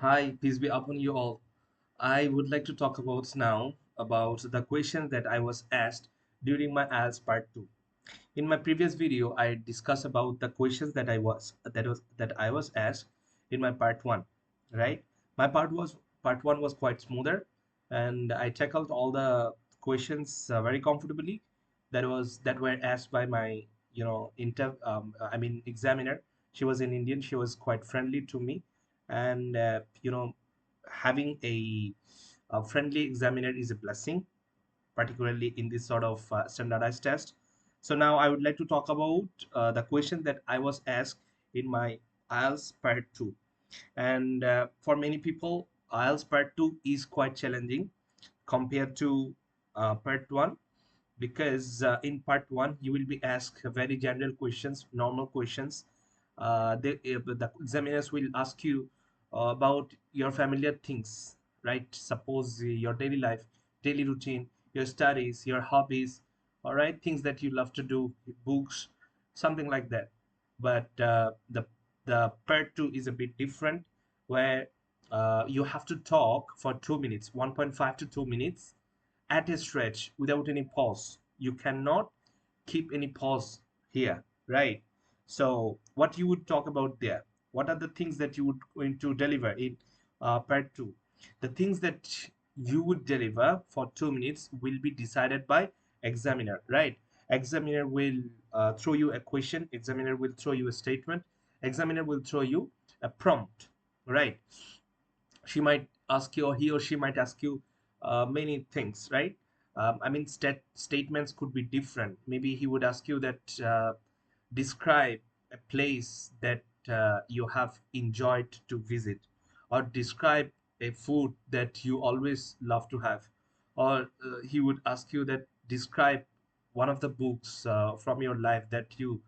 Hi, peace be upon you all. I would like to talk about now about the question that I was asked during my IELTS part 2. In my previous video, I discussed about the questions that I was asked in my part 1, right? My part 1 was quite smoother, and I tackled all the questions very comfortably that were asked by my examiner. She was an Indian. She was quite friendly to me, and having a friendly examiner is a blessing, particularly in this sort of standardized test. So now I would like to talk about the question that I was asked in my IELTS Part 2. And for many people, IELTS Part 2 is quite challenging compared to Part 1, because in Part 1 you will be asked very general questions, normal questions. The examiners will ask you about your familiar things, right? Suppose your daily life, daily routine, your studies, your hobbies, all right, things that you love to do, books, something like that. But the Part 2 is a bit different, where you have to talk for 2 minutes, 1.5 to 2 minutes at a stretch without any pause. You cannot keep any pause here, right? So, what you would talk about there? What are the things that you would going to deliver in part two? The things that you would deliver for 2 minutes will be decided by examiner, right? Examiner will throw you a question. Examiner will throw you a statement. Examiner will throw you a prompt, right? She might ask you, or he or she might ask you many things, right? Statements could be different. Maybe he would ask you that describe a place that you have enjoyed to visit, or describe a food that you always love to have, or he would ask you that describe one of the books from your life that you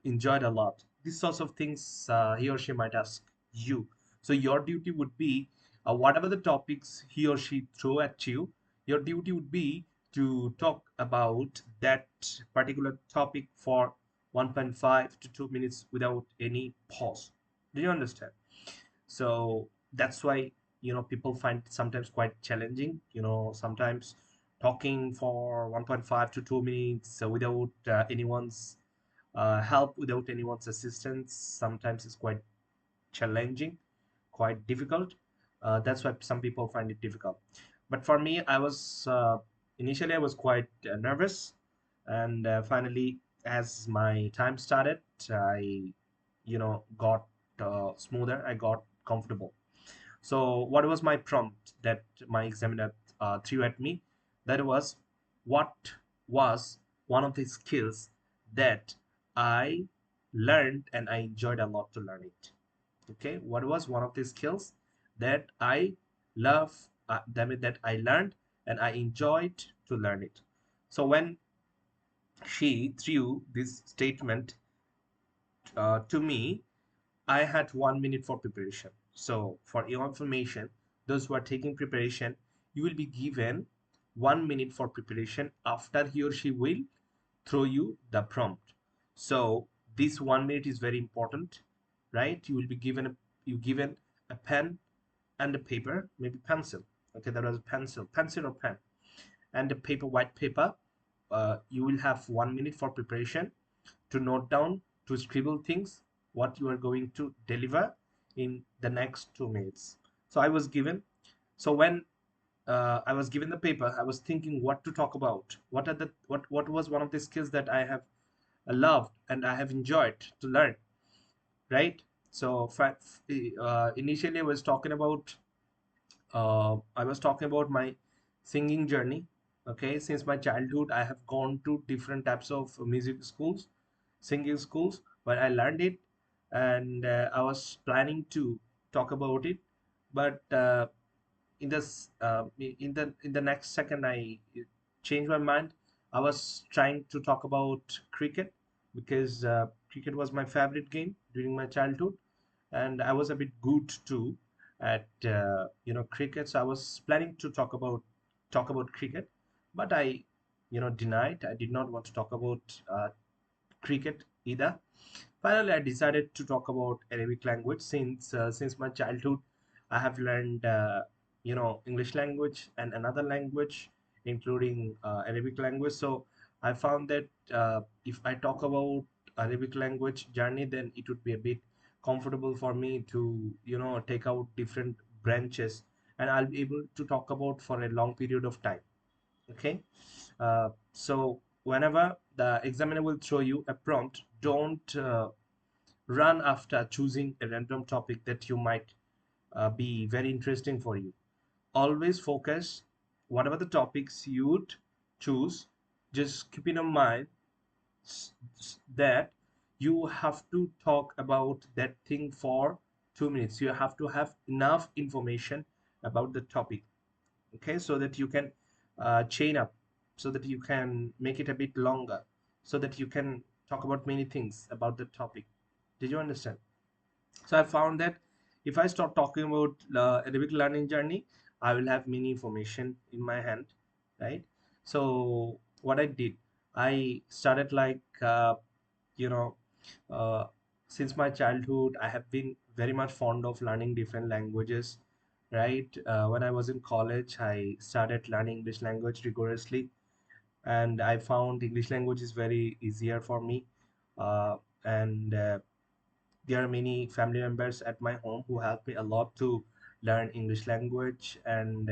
enjoyed a lot. These sorts of things he or she might ask you. So your duty would be, whatever the topics he or she throw at you, your duty would be to talk about that particular topic for 1.5 to 2 minutes without any pause. Do you understand? So that's why people find it sometimes quite challenging. Sometimes talking for 1.5 to 2 minutes without anyone's help, without anyone's assistance, sometimes is quite challenging, quite difficult. That's why some people find it difficult. But for me, initially I was quite nervous, and finally, as my time started, I got smoother. I got comfortable. So, what was my prompt that my examiner threw at me? That was, what was one of the skills that I learned and I enjoyed a lot to learn it? Okay, what was one of the skills that I love, that I learned and I enjoyed to learn it? So, when she threw this statement to me, I had 1 minute for preparation. So, for your information, those who are taking preparation, you will be given 1 minute for preparation after he or she will throw you the prompt. So, this 1 minute is very important, right? You will be given a pen and a paper, maybe pencil. Okay, that was pencil or pen, and a paper, white paper. You will have 1 minute for preparation to note down, to scribble things, what you are going to deliver in the next 2 minutes. So I was given. So when I was given the paper, I was thinking what to talk about. What was one of the skills that I have loved and I have enjoyed to learn, right? So initially I was talking about my singing journey. Okay, since my childhood, I have gone to different types of music schools, singing schools, where I learned it, and I was planning to talk about it, but in the next second, I changed my mind. I was trying to talk about cricket, because cricket was my favorite game during my childhood, and I was a bit good too at cricket. So I was planning to talk about cricket, but I denied. I did not want to talk about cricket either. Finally, I decided to talk about Arabic language since my childhood. I have learned English language and another language, including Arabic language. So I found that if I talk about Arabic language journey, then it would be a bit comfortable for me to take out different branches, and I'll be able to talk about for a long period of time. Okay. So whenever the examiner will throw you a prompt, don't run after choosing a random topic that you might be very interesting for you. Always focus whatever the topics you would choose. Just keep in mind that you have to talk about that thing for 2 minutes. You have to have enough information about the topic, okay, so that you can chain up, so that you can make it a bit longer, so that you can talk about many things about the topic. Did you understand? So I found that if I start talking about Arabic learning journey, I will have many information in my hand, right? So what I did, I started like you know uh, since my childhood, I have been very much fond of learning different languages, right? When I was in college, I started learning English language rigorously, and I found English language is very easier for me. And There are many family members at my home who helped me a lot to learn English language, and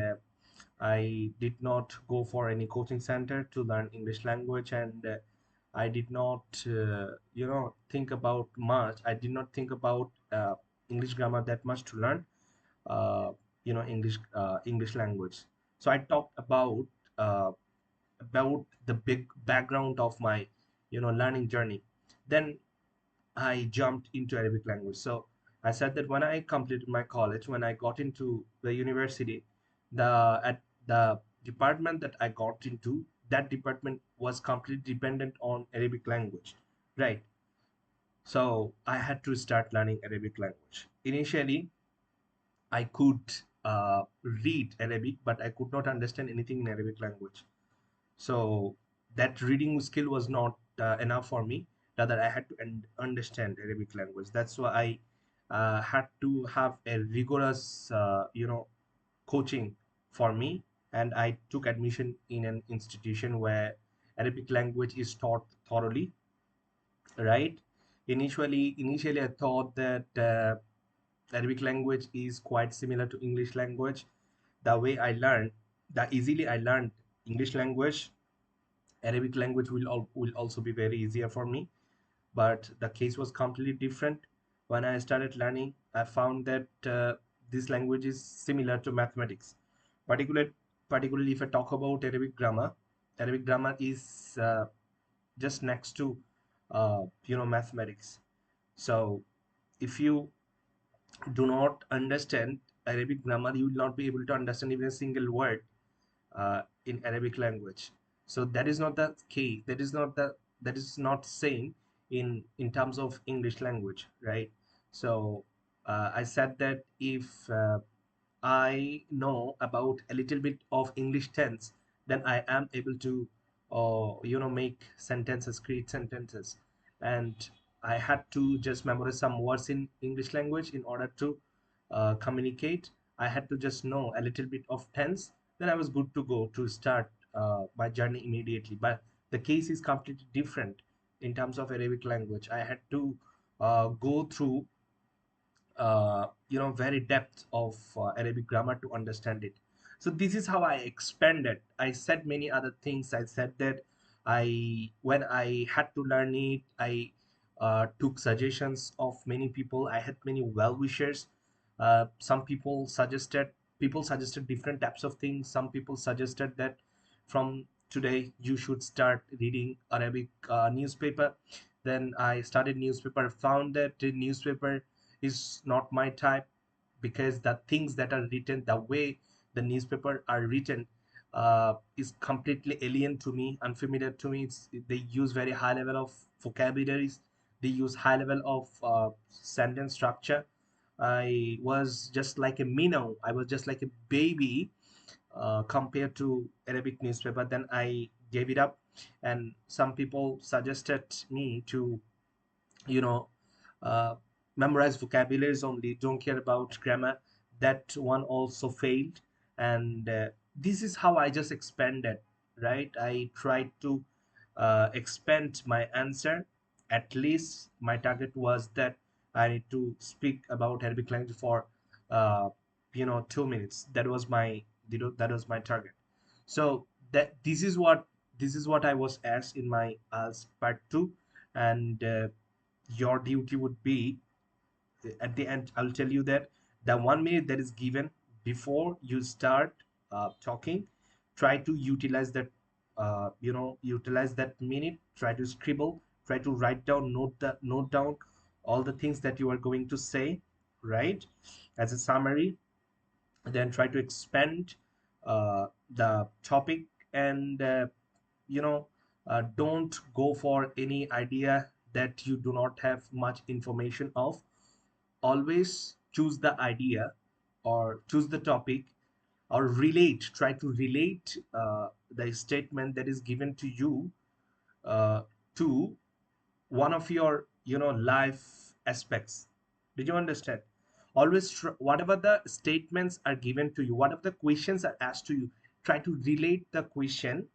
I did not go for any coaching center to learn English language, and I did not, think about much. I did not think about English grammar that much to learn, English language. So I talked uh, about the big background of my, learning journey. Then I jumped into Arabic language. So I said that when I completed my college, when I got into the university, at the department that I got into, that department was completely dependent on Arabic language, right? So I had to start learning Arabic language. Initially, I could read Arabic, but I could not understand anything in Arabic language. So that reading skill was not enough for me. Rather, I had to understand Arabic language. That's why I had to have a rigorous, coaching for me, and I took admission in an institution where Arabic language is taught thoroughly. Right? Initially, I thought that Arabic language is quite similar to English language. The way I learned, the easily I learned English language, Arabic language will also be very easier for me. But the case was completely different. When I started learning, I found that this language is similar to mathematics. Particular, Particularly if I talk about Arabic grammar is just next to mathematics. So if you do not understand Arabic grammar, you will not be able to understand even a single word in Arabic language. So that is not the key. That is not same in terms of English language, right? So I said that if I know about a little bit of English tense, then I am able to, make sentences, create sentences, and I had to just memorize some words in English language in order to communicate. I had to just know a little bit of tense, then I was good to go to start my journey immediately. But the case is completely different in terms of Arabic language. I had to go through very depth of Arabic grammar to understand it. So this is how I expanded. I said many other things. I said that when I had to learn it, I took suggestions of many people. I had many well wishers. Some people suggested different types of things. Some people suggested that from today you should start reading Arabic newspaper. Then I started newspaper. Found that the newspaper is not my type, because the things that are written, the way the newspaper are written, is completely alien to me, unfamiliar to me. They use very high level of vocabularies. They use high level of sentence structure. I was just like a minnow. I was just like a baby compared to Arabic newspaper. Then I gave it up, and some people suggested me to you know uh, memorize vocabularies only, don't care about grammar. That one also failed. And this is how I just expanded, right? I tried to expand my answer. At least my target was that I need to speak about Arabic language for uh, 2 minutes. That was my, that was my target. So that this is what I was asked in my as part 2. And your duty would be, at the end I'll tell you that the 1 minute that is given before you start talking, try to utilize that, utilize that minute. Try to scribble, try to write down, note down all the things that you are going to say, right, as a summary. Then try to expand the topic. And you know don't go for any idea that you do not have much information of. Always choose the idea, or choose the topic, or try to relate the statement that is given to you uh, to one of your life aspects. Did you understand? Always whatever the statements are given to you, whatever the questions are asked to you, try to relate the question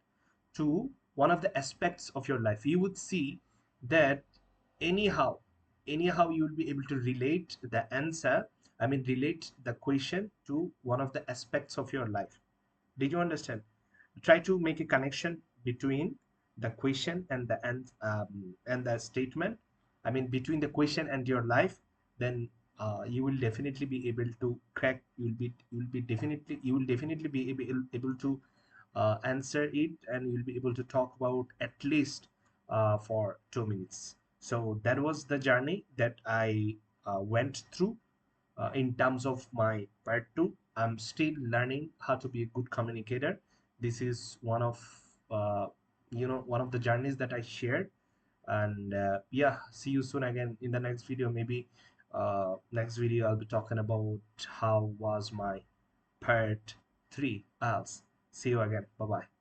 to one of the aspects of your life. You would see that anyhow anyhow you will be able to relate the answer, I mean relate the question to one of the aspects of your life. Did you understand? Try to make a connection between the question and and the statement, I mean between the question and your life. Then you will definitely be able to crack, you will definitely be able to answer it, and you'll be able to talk about at least for 2 minutes. So that was the journey that I went through in terms of my part 2. I'm still learning how to be a good communicator. This is uh, one of the journeys that I shared. And yeah, see you soon again in the next video. Maybe next video I'll be talking about how was my part 3 IELTS. See you again. Bye bye.